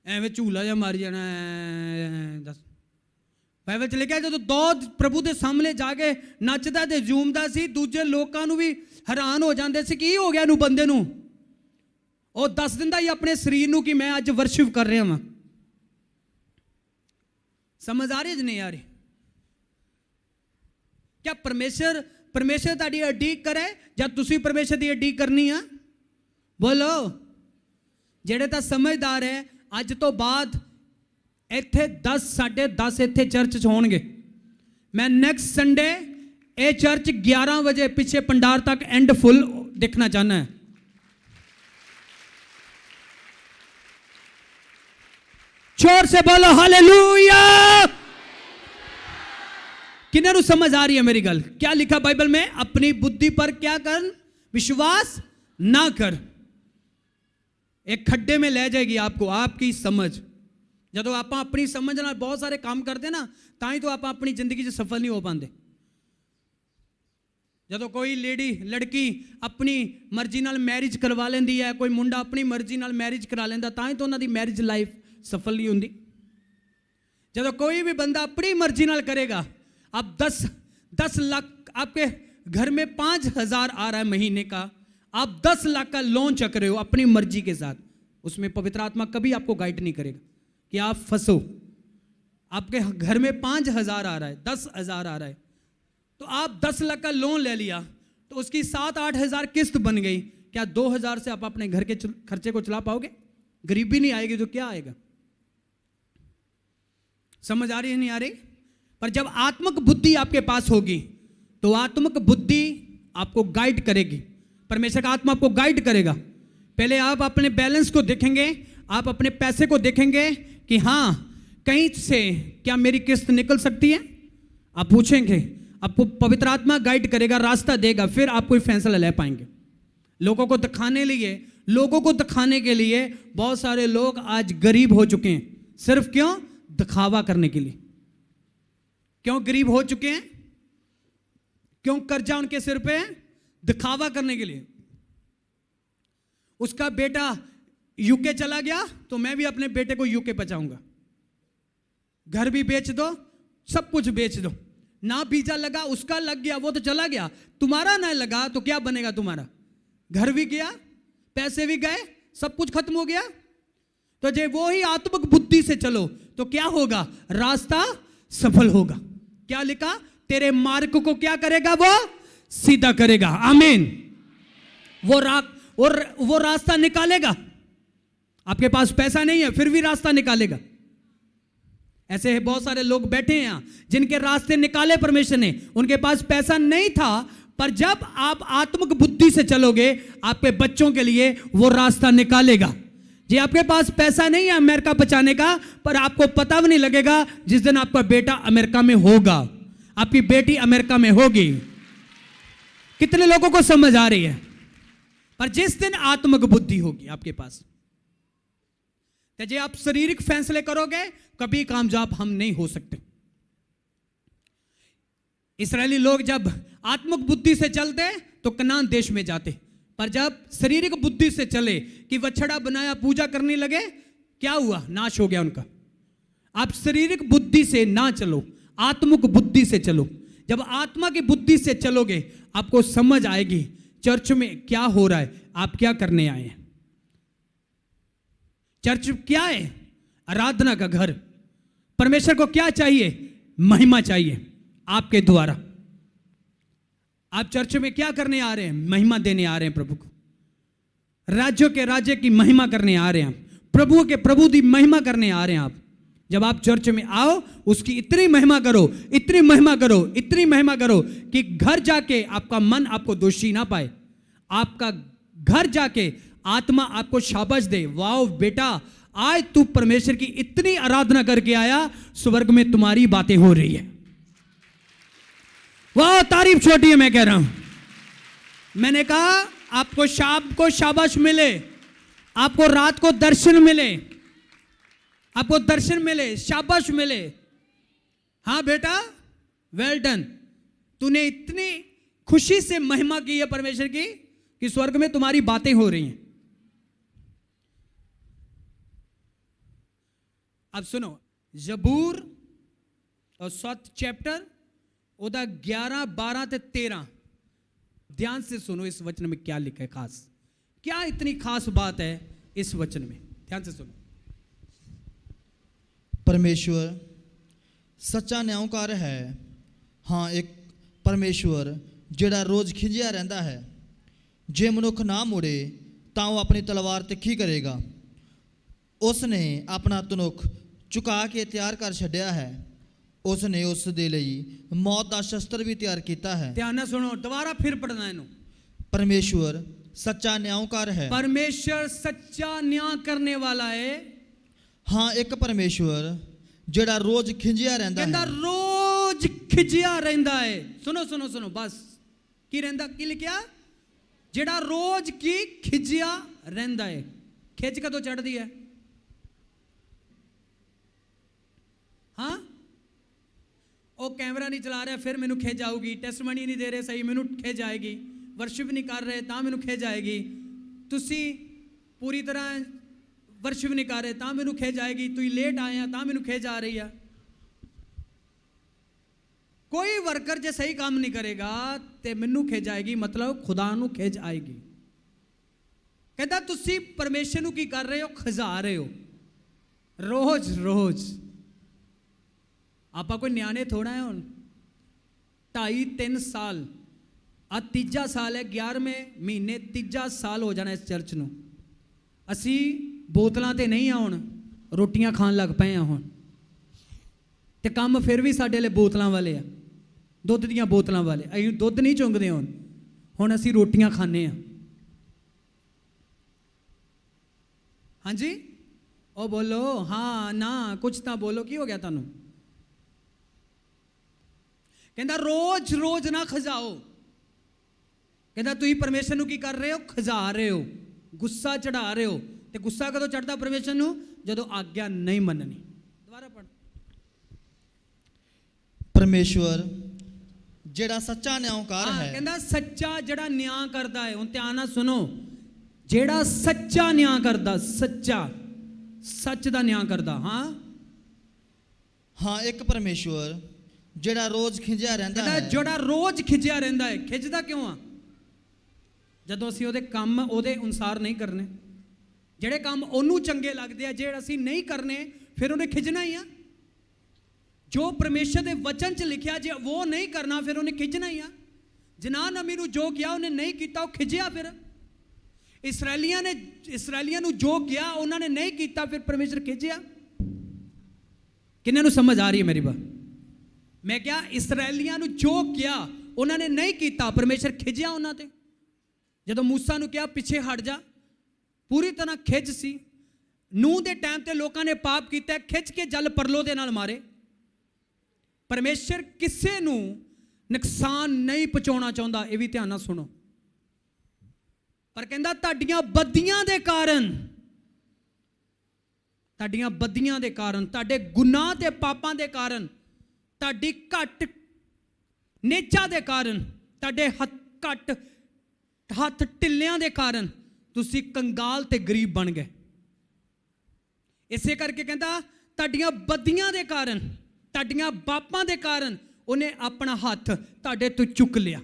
ਐਵੇਂ ਝੂਲਾ ਜਿਹਾ ਮਾਰੀ ਜਾਣਾ। ਦੱਸ, ਬਾਈਬਲ 'ਚ ਲਿਖਿਆ ਜਦੋਂ ਦਾਊਦ ਪ੍ਰਭੂ ਦੇ ਸਾਹਮਣੇ ਜਾ ਕੇ ਨੱਚਦਾ ਤੇ ਝੂਮਦਾ ਸੀ, ਦੂਜੇ ਲੋਕਾਂ ਨੂੰ ਵੀ ਹੈਰਾਨ ਹੋ ਜਾਂਦੇ ਸੀ ਕੀ ਹੋ ਗਿਆ ਇਹਨੂੰ ਬੰਦੇ ਨੂੰ। ਉਹ ਦੱਸ ਦਿੰਦਾ ਹੀ ਆਪਣੇ ਸਰੀਰ ਨੂੰ ਕਿ ਮੈਂ ਅੱਜ ਵਰਸ਼ਿਪ ਕਰ ਰਿਹਾ ਵਾਂ। समझ आ रही है नहीं आ रही? क्या परमेश्वर ਤੁਹਾਡੀ ਅਡੀਕ ਕਰੇ ਜਾਂ ਤੁਸੀਂ ਪਰਮੇਸ਼ਰ ਦੀ ਅਡੀਕ ਕਰਨੀ ਆ? ਬੋਲੋ, ਜਿਹੜੇ ਤਾਂ ਸਮਝਦਾਰ ਹੈ ਅੱਜ ਤੋਂ ਬਾਅਦ ਇੱਥੇ 10 10:30 ਇੱਥੇ ਚਰਚ 'ਚ ਹੋਣਗੇ। ਮੈਂ ਨੈਕਸਟ ਸੰਡੇ ਇਹ ਚਰਚ 11 ਵਜੇ ਪਿੱਛੇ ਪੰਡਾਰ ਤੱਕ ਐਂਡ ਫੁੱਲ ਦੇਖਣਾ ਚਾਹਨਾ ਹੈ। जोर से बोलो हालेलुया। किन्हें नु समझ आ रही है मेरी गल? क्या लिखा बाइबल में? अपनी बुद्धि पर क्या कर, विश्वास ना कर। एक खड्डे में ले जाएगी आपको आपकी समझ। जब आप अपनी समझ नाल बहुत सारे काम करते ना तां ही तो आप अपनी जिंदगी च सफल नहीं हो पाते। जब कोई लड़की अपनी मर्जी नाल मैरिज करवा लेंदी है, कोई मुंडा अपनी मर्जी नाल मैरिज करा लेंदा, तां ही तो उन्हां दी मैरिज लाइफ सफल नहीं होंगी। जब कोई भी बंदा अपनी मर्जी नाल करेगा, अब 10 लाख आपके घर में 5,000 आ रहा है महीने का, आप 10 लाख का लोन चक रहे हो अपनी मर्जी के साथ, उसमें पवित्र आत्मा कभी आपको गाइड नहीं करेगा कि आप फंसो। आपके घर में 5,000 आ रहा है, 10,000 आ रहा है, तो आप 10 लाख का लोन ले लिया तो उसकी 7-8 हज़ार किस्त बन गई। क्या 2,000 से आप अपने घर के खर्चे को चला पाओगे? गरीबी नहीं आएगी तो क्या आएगा? समझ आ रही है नहीं आ रही? पर जब आत्मिक बुद्धि आपके पास होगी तो आत्मिक बुद्धि आपको गाइड करेगी, परमेश्वर का आत्मा आपको गाइड करेगा। पहले आप अपने बैलेंस को देखेंगे, आप अपने पैसे को देखेंगे कि हाँ कहीं से क्या मेरी किस्त निकल सकती है। आप पूछेंगे, आपको पवित्र आत्मा गाइड करेगा, रास्ता देगा, फिर आप कोई फैसला ले पाएंगे। लोगों को दिखाने के लिए बहुत सारे लोग आज गरीब हो चुके हैं। सिर्फ क्यों? दिखावा करने के लिए। क्यों गरीब हो चुके हैं? क्यों कर्जा उनके सिर पे है? दिखावा करने के लिए। उसका बेटा यूके चला गया तो मैं भी अपने बेटे को यूके पहुंचाऊंगा। घर भी बेच दो, सब कुछ बेच दो। ना वीजा लगा, उसका लग गया, वो तो चला गया, तुम्हारा ना लगा तो क्या बनेगा तुम्हारा? घर भी गया, पैसे भी गए, सब कुछ खत्म हो गया। तो जे वो ही आत्मिक बुद्धि से चलो तो क्या होगा, रास्ता सफल होगा। क्या लिखा, तेरे मार्ग को क्या करेगा, वो सीधा करेगा। आमीन। वो रास्ता निकालेगा। आपके पास पैसा नहीं है फिर भी रास्ता निकालेगा। ऐसे बहुत सारे लोग बैठे हैं यहां जिनके रास्ते निकाले परमेश्वर ने। उनके पास पैसा नहीं था, पर जब आप आत्मिक बुद्धि से चलोगे आपके बच्चों के लिए वो रास्ता निकालेगा। जी आपके पास पैसा नहीं है अमेरिका पहुंचाने का, पर आपको पता भी नहीं लगेगा जिस दिन आपका बेटा अमेरिका में होगा, आपकी बेटी अमेरिका में होगी। कितने लोगों को समझ आ रही है? पर जिस दिन आत्मिक बुद्धि होगी आपके पास, तो जे आप शारीरिक फैसले करोगे कभी कामयाब हम नहीं हो सकते। इस्राएली लोग जब आत्मिक बुद्धि से चलते तो कनान देश में जाते, पर जब शारीरिक बुद्धि से चले कि वछड़ा बनाया पूजा करने लगे, क्या हुआ, नाश हो गया उनका। आप शारीरिक बुद्धि से ना चलो, आत्मिक बुद्धि से चलो। जब आत्मा की बुद्धि से चलोगे आपको समझ आएगी चर्च में क्या हो रहा है, आप क्या करने आए हैं। चर्च क्या है, आराधना का घर। परमेश्वर को क्या चाहिए, महिमा चाहिए आपके द्वारा। आप चर्च में क्या करने आ रहे हैं, महिमा देने आ रहे हैं प्रभु को। राज्यों के राज्य की महिमा करने आ रहे हैं आप, प्रभुओं के प्रभु की महिमा करने आ रहे हैं आप। जब आप चर्च में आओ उसकी इतनी महिमा करो, इतनी महिमा करो, इतनी महिमा करो कि घर जाके आपका मन आपको दोषी ना पाए। आपका घर जाके आत्मा आपको शाबाश दे, वाओ बेटा आज तू परमेश्वर की इतनी आराधना करके आया, स्वर्ग में तुम्हारी बातें हो रही है। वाह तारीफ छोटी है, मैं कह रहा हूं। मैंने कहा आपको शाम को शाबाश मिले, आपको रात को दर्शन मिले, आपको दर्शन मिले, शाबाश मिले। हाँ बेटा वेल डन, तूने इतनी खुशी से महिमा की है परमेश्वर की कि स्वर्ग में तुम्हारी बातें हो रही हैं। अब सुनो जबूर और 7 चैप्टर ओदा 11, 12 ते 13 ध्यान से सुनो। इस वचन में क्या लिखा है खास, क्या इतनी खास बात है इस वचन में, ध्यान से सुनो।
परमेश्वर सच्चा न्यायकार है। हाँ एक परमेश्वर ਜਿਹੜਾ रोज खिंजिया रहता है। जे मनुख ना मुड़े ਤਾਂ ਉਹ अपनी तलवार ਤਿੱਖੀ ਕਰੇਗਾ। उसने अपना तनुख चुका के तैयार कर ਛੱਡਿਆ है। उसने उस दे ਲਈ मौत ਦਾ शस्त्र भी तैयार किया है।
ध्यान से सुनो, दोबारा फिर पढ़ना है।
परमेश्वर सच्चा न्यायकार है।
परमेश्वर सच्चा न्याय करने वाला है।
हाँ एक परमेश्वर ਜਿਹੜਾ रोज खिंजिया रहता है।
रोज खिंजिया रहता है। सुनो सुनो सुनो बस, की रहता की लिखिया, जेड़ा रोज की खिंजिया रहता है। खिंच कदों चढ़ती है? हाँ वो कैमरा नहीं चला रहा फिर मैनू खिंच आऊगी, टेस्टमनी नहीं दे रहे सही मैनू खिंच आएगी, वर्शिप नहीं कर रहे तो मैनू खिंच आएगी, तुसी पूरी तरह वर्शिप नहीं कर रहे तो मैनू खिंच आएगी, तुम लेट आए हैं तो मैनू खिंच आ रही है। कोई वर्कर जो सही काम नहीं करेगा तो मैनू खिंच आएगी, मतलब खुदा नू खिंच आएगी। कहता तुसी परमेश्वर नू की कर रहे हो, खजा रहे हो रोज रोज। आपा कोई न्याणे थोड़ा है। हुण 2.5-3 साल आ तीजा साल है, 11वें महीने तीजा साल हो जाना इस चर्च नू। असी बोतलों ते नहीं आउण, रोटियां खान लग पे हैं हुण। ते काम फिर भी साडे लिए बोतलों वाले आ, दुध दीयां बोतलों वाले। असीं दुध नहीं चुंगदे हुण असीं रोटियां खाने आ। हाँ जी ओ बोलो, हाँ ना कुछ तो बोलो, की हो गया तुहानूं? कहता रोज रोज ना खजाओ। कहता तुम परमेश्वर नू की कर रहे हो, खजा रहे हो, गुस्सा चढ़ा रहे हो। ते गुस्सा कदों चढ़ता परमेश्वर नू? जदों आज्ञा नहीं मननी। दोबारा पढ़।
परमेश्वर जेड़ा सच्चा न्यायकार है।
कहता सच्चा जेड़ा न्याय करता है। हुण ध्यान नाल सुनो, जेड़ा सच्चा न्याय करता, सच्चा सच दा न्याय करता। हाँ
हाँ एक परमेश्वर जेड़ा रोज खिंजिया रहता है।
जेड़ा रोज खिंजिया रहता है। खिंचदा क्यों आ? जदों असीं ओहदे काम ओहदे अनुसार नहीं करने, ਜਿਹੜੇ ਕੰਮ ਉਹਨੂੰ ਚੰਗੇ ਲੱਗਦੇ ਆ, ਜਿਹੜੇ ਅਸੀਂ ਨਹੀਂ ਕਰਨੇ ਫਿਰ ਉਹਨੇ ਖਿਜਣਾ ਹੀ ਆ। ਜੋ ਪਰਮੇਸ਼ਰ ਦੇ ਵਚਨ 'ਚ ਲਿਖਿਆ ਜੇ ਉਹ ਨਹੀਂ ਕਰਨਾ ਫਿਰ ਉਹਨੇ ਖਿਜਣਾ ਹੀ ਆ। ਜਨਾਨ ਅਮੀ ਨੂੰ ਜੋ ਕਿਹਾ ਉਹਨੇ ਨਹੀਂ ਕੀਤਾ, ਉਹ ਖਿਜਿਆ। ਫਿਰ ਇਸਰਾਈਲੀਆਂ ਨੂੰ ਜੋ ਕਿਹਾ ਉਹਨਾਂ ਨੇ ਨਹੀਂ ਕੀਤਾ, ਫਿਰ ਪਰਮੇਸ਼ਰ ਖਿਜਿਆ। ਕਿੰਨੇ ਨੂੰ ਸਮਝ ਆ ਰਹੀ ਹੈ ਮੇਰੀ ਬਾਤ? ਮੈਂ ਕਿਹਾ ਇਸਰਾਈਲੀਆਂ ਨੂੰ ਜੋ ਕਿਹਾ ਉਹਨਾਂ ਨੇ ਨਹੀਂ ਕੀਤਾ, ਪਰਮੇਸ਼ਰ ਖਿਜਿਆ ਉਹਨਾਂ ਤੇ। ਜਦੋਂ ਮੂਸਾ ਨੂੰ ਕਿਹਾ ਪਿੱਛੇ ਹਟ ਜਾ, ਪੂਰੀ ਤਰ੍ਹਾਂ ਖਿਜ ਸੀ। ਨੂਹ ਦੇ ਟਾਈਮ ਤੇ ਲੋਕਾਂ ਨੇ ਪਾਪ ਕੀਤਾ, ਖਿੱਚ ਕੇ ਜਲ ਪਰਲੋ ਦੇ ਨਾਲ ਮਾਰੇ। ਪਰਮੇਸ਼ਰ ਕਿਸੇ ਨੂੰ ਨੁਕਸਾਨ ਨਹੀਂ ਪਹੁੰਚਾਉਣਾ ਚਾਹੁੰਦਾ, ਇਹ ਵੀ ਧਿਆਨ ਨਾਲ ਸੁਣੋ। ਪਰ ਕਹਿੰਦਾ ਤੁਹਾਡੀਆਂ ਬਦੀਆਂ ਦੇ ਕਾਰਨ, ਤੁਹਾਡੀਆਂ ਬਦੀਆਂ ਦੇ ਕਾਰਨ, ਤੁਹਾਡੇ ਗੁਨਾਹ ਤੇ ਪਾਪਾਂ ਦੇ ਕਾਰਨ, ਤੁਹਾਡੀ ਘੱਟ ਨੇਚਾ ਦੇ ਕਾਰਨ, ਤੁਹਾਡੇ ਘੱਟ ਹੱਥ ਢਿੱਲਿਆਂ ਦੇ ਕਾਰਨ ਤੁਸੀਂ ਕੰਗਾਲ ਤੇ ਗਰੀਬ ਬਣ ਗਏ। ਇਸੇ ਕਰਕੇ ਕਹਿੰਦਾ ਤੁਹਾਡੀਆਂ ਬਦੀਆਂ ਦੇ ਕਾਰਨ, ਤੁਹਾਡੀਆਂ ਪਾਪਾਂ ਦੇ ਕਾਰਨ ਉਹਨੇ ਆਪਣਾ ਹੱਥ ਤੁਹਾਡੇ ਤੋਂ ਚੁੱਕ ਲਿਆ।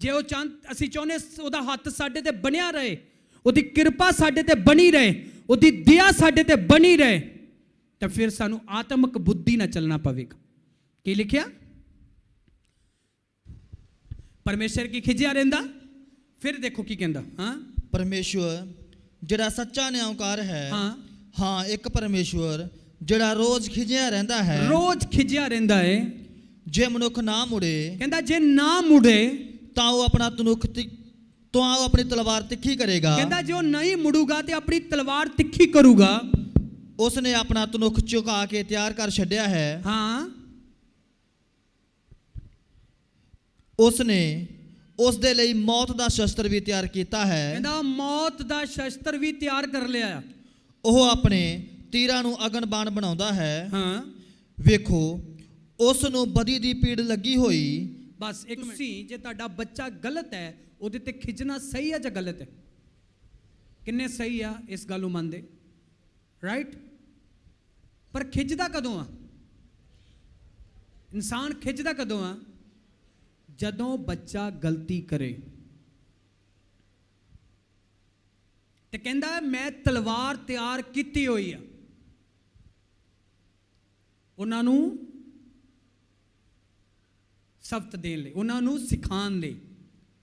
ਜੇ ਉਹ ਅਸੀਂ ਚਾਹੁੰਦੇ ਉਹਦਾ ਹੱਥ ਸਾਡੇ ਤੇ ਬਣਿਆ ਰਹੇ, ਉਹਦੀ ਕਿਰਪਾ ਸਾਡੇ ਤੇ ਬਣੀ ਰਹੇ, ਉਹਦੀ ਦਇਆ ਸਾਡੇ ਤੇ ਬਣੀ ਰਹੇ, ਤਾਂ ਫਿਰ ਸਾਨੂੰ ਆਤਮਿਕ ਬੁੱਧੀ ਨਾਲ ਚੱਲਣਾ ਪਵੇਗਾ। ਕੀ ਲਿਖਿਆ? ਪਰਮੇਸ਼ਰ ਕੀ ਖਿਜਿਆ ਰਹਿੰਦਾ। ਫਿਰ ਦੇਖੋ ਕੀ ਕਹਿੰਦਾ। ਹਾਂ,
ਪਰਮੇਸ਼ਵਰ ਜਿਹੜਾ ਸੱਚਾ ਨਿਆਂਕਾਰ ਹੈ।
ਹਾਂ,
ਇੱਕ ਪਰਮੇਸ਼ਵਰ ਜਿਹੜਾ ਰੋਜ਼ ਖਿਜਿਆ ਰਹਿੰਦਾ ਹੈ।
ਰੋਜ਼ ਖਿਜਿਆ ਰਹਿੰਦਾ ਹੈ।
ਜੇ ਮਨੁੱਖ ਨਾ ਮੁੜੇ,
ਕਹਿੰਦਾ ਜੇ ਨਾ ਮੁੜੇ
ਤਾਂ ਉਹ ਆਪਣੀ ਤਲਵਾਰ ਤਿੱਖੀ ਕਰੇਗਾ।
ਕਹਿੰਦਾ ਜੋ ਨਹੀਂ ਮੁੜੂਗਾ ਤੇ ਆਪਣੀ ਤਲਵਾਰ ਤਿੱਖੀ ਕਰੂਗਾ।
ਉਸਨੇ ਆਪਣਾ ਤਨੁੱਖ ਝੁਕਾ ਕੇ ਤਿਆਰ ਕਰ ਛੱਡਿਆ ਹੈ।
ਹਾਂ,
ਉਸਨੇ ਉਸ ਦੇ ਲਈ ਮੌਤ ਦਾ ਸ਼ਸਤਰ ਵੀ ਤਿਆਰ ਕੀਤਾ ਹੈ।
ਕਹਿੰਦਾ ਮੌਤ ਦਾ ਸ਼ਸਤਰ ਵੀ ਤਿਆਰ ਕਰ ਲਿਆ।
ਉਹ ਆਪਣੇ ਤੀਰਾਂ ਨੂੰ ਅਗਨ ਬਾਣ ਬਣਾਉਂਦਾ ਹੈ।
ਹਾਂ,
ਵੇਖੋ ਉਸ ਨੂੰ ਬਦੀ ਦੀ ਪੀੜ ਲੱਗੀ ਹੋਈ।
ਬਸ ਇੱਕ ਮਿੰਟ, ਜੇ ਤੁਹਾਡਾ ਬੱਚਾ ਗਲਤ ਹੈ ਉਹਦੇ ਤੇ ਖਿੱਚਣਾ ਸਹੀ ਹੈ ਜਾਂ ਗਲਤ ਹੈ? ਕਿੰਨੇ ਸਹੀ ਆ ਇਸ ਗੱਲ ਨੂੰ ਮੰਨਦੇ? ਰਾਈਟ। ਪਰ ਖਿੱਚਦਾ ਕਦੋਂ ਆ? ਇਨਸਾਨ ਖਿੱਚਦਾ ਕਦੋਂ ਆ? ਜਦੋਂ ਬੱਚਾ ਗਲਤੀ ਕਰੇ ਤੇ ਕਹਿੰਦਾ ਮੈਂ ਤਲਵਾਰ ਤਿਆਰ ਕੀਤੀ ਹੋਈ ਆ ਉਹਨਾਂ ਨੂੰ ਸਬਕ ਦੇਣ ਲਈ, ਉਹਨਾਂ ਨੂੰ ਸਿਖਾਉਣ ਲਈ।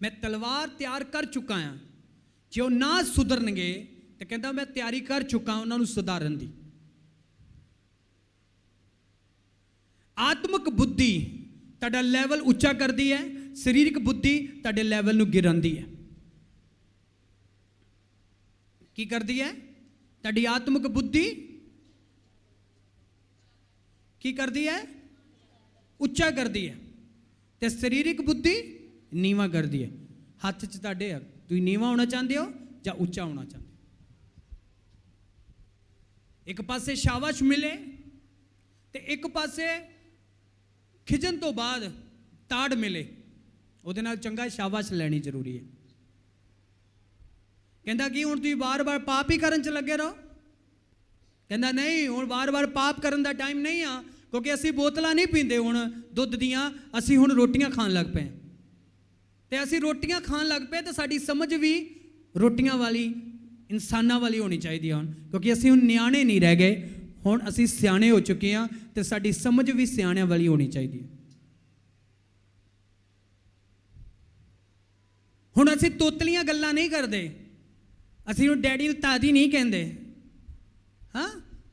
ਮੈਂ ਤਲਵਾਰ ਤਿਆਰ ਕਰ ਚੁੱਕਾ ਹਾਂ। ਜੇ ਉਹ ਨਾ ਸੁਧਰਨਗੇ ਤੇ ਕਹਿੰਦਾ ਮੈਂ ਤਿਆਰੀ ਕਰ ਚੁੱਕਾ ਉਹਨਾਂ ਨੂੰ ਸੁਧਾਰਨ ਦੀ। ਆਤਮਿਕ ਬੁੱਧੀ ਤੁਹਾਡਾ ਲੈਵਲ ਉੱਚਾ ਕਰਦੀ ਹੈ, ਸਰੀਰਕ ਬੁੱਧੀ ਤੁਹਾਡੇ ਲੈਵਲ ਨੂੰ ਗਿਰਾਉਂਦੀ ਹੈ। ਕੀ ਕਰਦੀ ਹੈ? ਤੁਹਾਡੀ ਆਤਮਿਕ ਬੁੱਧੀ ਕੀ ਕਰਦੀ ਹੈ? ਉੱਚਾ ਕਰਦੀ ਹੈ, ਤੇ ਸਰੀਰਕ ਬੁੱਧੀ ਨੀਵਾਂ ਕਰਦੀ ਹੈ। ਹੱਥ 'ਚ ਤੁਹਾਡੇ ਆ, ਤੁਸੀਂ ਨੀਵਾਂ ਹੋਣਾ ਚਾਹੁੰਦੇ ਹੋ ਜਾਂ ਉੱਚਾ ਹੋਣਾ ਚਾਹੁੰਦੇ ਹੋ? ਇੱਕ ਪਾਸੇ ਸ਼ਾਬਾਸ਼ ਮਿਲੇ ਤੇ ਇੱਕ ਪਾਸੇ ਖਿਜਣ ਤੋਂ ਬਾਅਦ ਤਾੜ ਮਿਲੇ। ਉਹਦੇ ਨਾਲ ਚੰਗਾ ਸ਼ਾਬਾਸ਼ ਲੈਣੀ ਜ਼ਰੂਰੀ ਹੈ। ਕਹਿੰਦਾ ਕਿ ਹੁਣ ਤੁਸੀਂ ਵਾਰ-ਵਾਰ ਪਾਪ ਹੀ ਕਰਨ 'ਚ ਲੱਗੇ ਰਹੋ? ਕਹਿੰਦਾ ਨਹੀਂ, ਹੁਣ ਵਾਰ-ਵਾਰ ਪਾਪ ਕਰਨ ਦਾ ਟਾਈਮ ਨਹੀਂ ਆ, ਕਿਉਂਕਿ ਅਸੀਂ ਬੋਤਲਾਂ ਨਹੀਂ ਪੀਂਦੇ ਹੁਣ ਦੁੱਧ ਦੀਆਂ, ਅਸੀਂ ਹੁਣ ਰੋਟੀਆਂ ਖਾਣ ਲੱਗ ਪਏ। ਤੇ ਅਸੀਂ ਰੋਟੀਆਂ ਖਾਣ ਲੱਗ ਪਏ ਤਾਂ ਸਾਡੀ ਸਮਝ ਵੀ ਰੋਟੀਆਂ ਵਾਲੀ, ਇਨਸਾਨਾਂ ਵਾਲੀ ਹੋਣੀ ਚਾਹੀਦੀ ਹੁਣ, ਕਿਉਂਕਿ ਅਸੀਂ ਹੁਣ ਨਿਆਣੇ ਨਹੀਂ ਰਹਿ ਗਏ, ਹੁਣ ਅਸੀਂ ਸਿਆਣੇ ਹੋ ਚੁੱਕੇ ਹਾਂ ਤੇ ਸਾਡੀ ਸਮਝ ਵੀ ਸਿਆਣਿਆਂ ਵਾਲੀ ਹੋਣੀ ਚਾਹੀਦੀ ਹੈ। ਹੁਣ ਅਸੀਂ ਤੋਤਲੀਆਂ ਗੱਲਾਂ ਨਹੀਂ ਕਰਦੇ, ਅਸੀਂ ਹੁਣ ਡੈਡੀ ਨੂੰ ਦਾਦੀ ਨਹੀਂ ਕਹਿੰਦੇ। ਹਾਂ,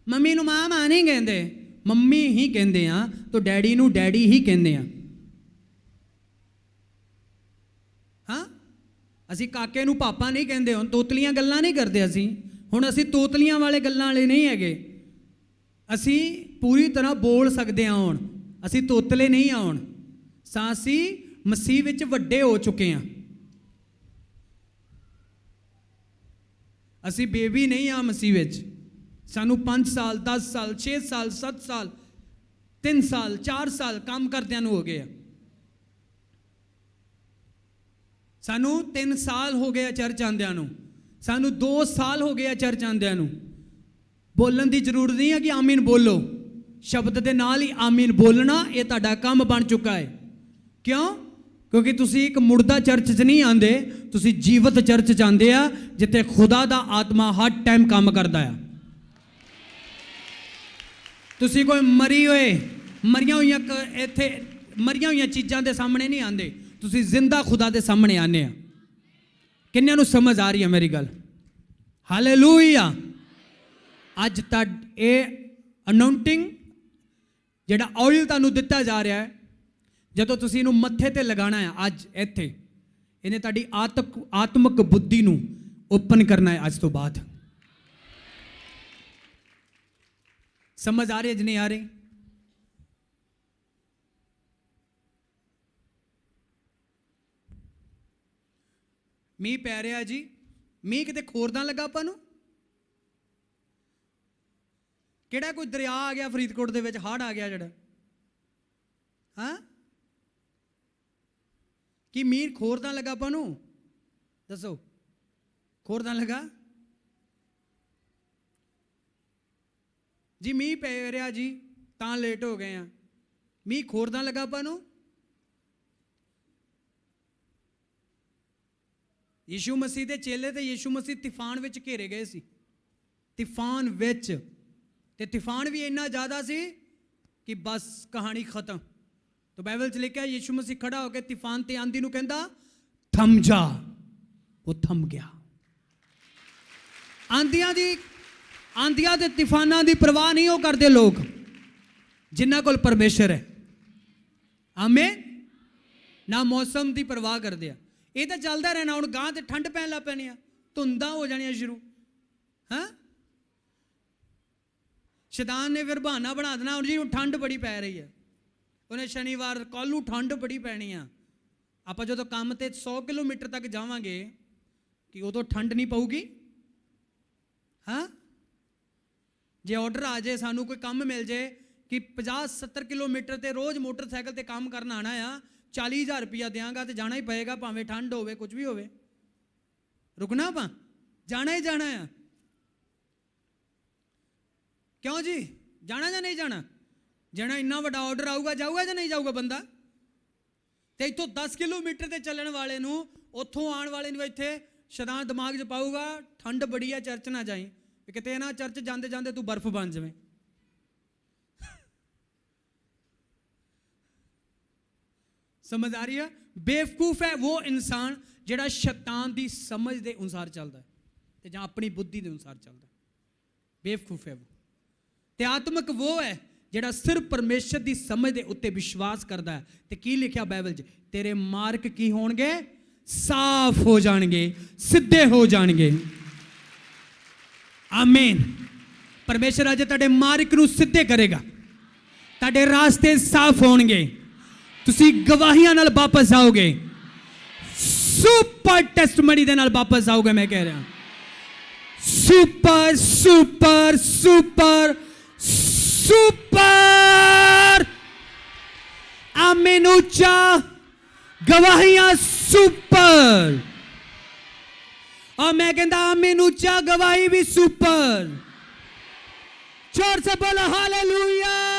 ਮੰਮੀ ਨੂੰ ਮਾਂ ਮਾਂ ਨਹੀਂ ਕਹਿੰਦੇ, ਮੰਮੀ ਹੀ ਕਹਿੰਦੇ ਆ, ਤਾਂ ਡੈਡੀ ਨੂੰ ਡੈਡੀ ਹੀ ਕਹਿੰਦੇ ਆ। ਹਾਂ, ਅਸੀਂ ਕਾਕੇ ਨੂੰ ਪਾਪਾ ਨਹੀਂ ਕਹਿੰਦੇ, ਹੁਣ ਤੋਤਲੀਆਂ ਗੱਲਾਂ ਨਹੀਂ ਕਰਦੇ ਅਸੀਂ। ਹੁਣ ਅਸੀਂ ਤੋਤਲੀਆਂ ਵਾਲੇ ਗੱਲਾਂ ਵਾਲੇ ਨਹੀਂ ਹੈਗੇ, ਅਸੀਂ ਪੂਰੀ ਤਰ੍ਹਾਂ ਬੋਲ ਸਕਦੇ ਹਾਂ। ਹੁਣ ਅਸੀਂ ਤੋਤਲੇ ਨਹੀਂ ਆ, ਹੁਣ ਅਸੀਂ ਮਸੀਹ ਵਿੱਚ ਵੱਡੇ ਹੋ ਚੁੱਕੇ ਹਾਂ। ਅਸੀਂ ਬੇਬੀ ਨਹੀਂ ਆ ਮਸੀਹ ਵਿੱਚ। ਸਾਨੂੰ 5 ਸਾਲ 10 ਸਾਲ 6 ਸਾਲ 7 ਸਾਲ 3 ਸਾਲ 4 ਸਾਲ ਕੰਮ ਕਰਦਿਆਂ ਨੂੰ ਹੋ ਗਏ ਆ। ਸਾਨੂੰ 3 ਸਾਲ ਹੋ ਗਏ ਚਰਚ ਆਉਂਦਿਆਂ ਨੂੰ, ਸਾਨੂੰ 2 ਸਾਲ ਹੋ ਗਏ ਚਰਚ ਆਉਂਦਿਆਂ ਨੂੰ। ਬੋਲਣ ਦੀ ਜ਼ਰੂਰਤ ਨਹੀਂ ਹੈ ਕਿ ਆਮੀਨ ਬੋਲੋ, ਸ਼ਬਦ ਦੇ ਨਾਲ ਹੀ ਆਮੀਨ ਬੋਲਣਾ ਇਹ ਤੁਹਾਡਾ ਕੰਮ ਬਣ ਚੁੱਕਾ ਹੈ। ਕਿਉਂ? क्योंकि तुसी एक मुर्दा चर्च च नहीं आंदे, तुसी जीवत चर्च च आंदे आ जिथे खुदा दा आत्मा हर टाइम काम करदा है। तुसी कोई मरियां हुई चीज़ों के सामने नहीं आंदे, तुसी जिंदा खुदा के सामने आने आ। किन्नियां नूं समझ आ रही है मेरी गल? हालेलुया। अज तक ये अनाउंटिंग जिहड़ा ऑयल तुहानूं दिता जा रहा है, जदों तुसीं इहनूं मत्थे ते लगाना है अज इत्थे, इन्हें तुहाडी आत्मक बुद्धि नूं ओपन करना है अज तो बाद। समझ आ रही है ज नहीं आ रही? मीह पै रहा जी, मीह किते खोरदा लगा आपां नूं? किहड़ा कोई दरिया आ गया फरीदकोट दे विच, हड़ आ गया जिहड़ा? हाँ, कि मीह खोरदा लगा आपां नूं? दसो, खोरदा लगा जी? मीह पै रहा जी तां लेट हो गए हैं, मीह खोरदा लगा आपां नूं? यीशु मसीह के चेले ते यीशु मसीह तूफान विच घेरे गए सी, तूफान विच, ते तूफान भी इन्ना ज़्यादा सी कि बस कहानी खत्म। तो बाइबल च लिखा यीशु मसीह खड़ा होकर तूफान ते आंधी नूं कहंदा थम जा, वो थम गया। आंधियां ते तूफानां दी परवाह नहीं हो करते लोग जिन्हां कोल परमेश्वर है। आमीन। ना मौसम की परवाह करते हैं, ये तो चलता रहना। हुण गांह ते ठंड पैन लग पैनी, धुंदा हो जानियां शुरू। हाँ, शैतान ने फिर बहाना बना देना, हुण जी ठंड बड़ी पै रही है, उन्हें शनिवार कल नूं ठंड बड़ी पैनी आ। आपां जदों काम ते 100 किलोमीटर तक जावांगे कि उदों ठंड नहीं पऊगी? हाँ, जे ऑर्डर आ जाए, सानू कोई काम मिल जाए कि 50-70 किलोमीटर ते रोज़ मोटरसाइकिल ते काम करना आना आ, 40,000 रुपया देंगा तो जाना ही पएगा, भावें ठंड होवे कुछ भी होवे। रुकना पा, जाना ही जाना है। क्यों जी, जाना या नहीं जाना? जाना। इन्ना बड़ा ऑर्डर आऊगा, जाऊगा या नहीं जाऊगा बंदा? तो इतों 10 किलोमीटर से चलने वाले नूं, उत्थों आने वाले नूं इत्थे शैतान दिमाग च पाऊगा ठंड बड़ी है, चर्च ना जाई, किते ना चर्च जाते जाते तू बर्फ बन जाए। समझ आ रही है? बेवकूफ है वो इंसान जिहड़ा शैतान की समझ के अनुसार चलता है, ते जां अपनी बुद्धि के अनुसार चलता है। बेवकूफ है वो। ते आत्मक वो है जिहड़ा सिर्फ परमेश्वर की समझ के उत्ते विश्वास करता है। ते की लिखा बाइबल च? तेरे मार्ग की होणगे? साफ हो जाएंगे, सीधे हो जाएंगे। आमीन। परमेश्वर अज तुहाडे मार्ग नूं सीधे करेगा, तुहाडे रास्ते साफ होणगे, तुसी गवाहियां नाल वापस आओगे, सुपर टेस्टमनी दे नाल वापस आओगे। मैं कह रहा सुपर सुपर सुपर सुपर। आमीन। ऊंचा गवाहियां सुपर, और मैं कहता आमीन ऊंचा गवाही भी सुपर। जोर से बोलो हालेलुया।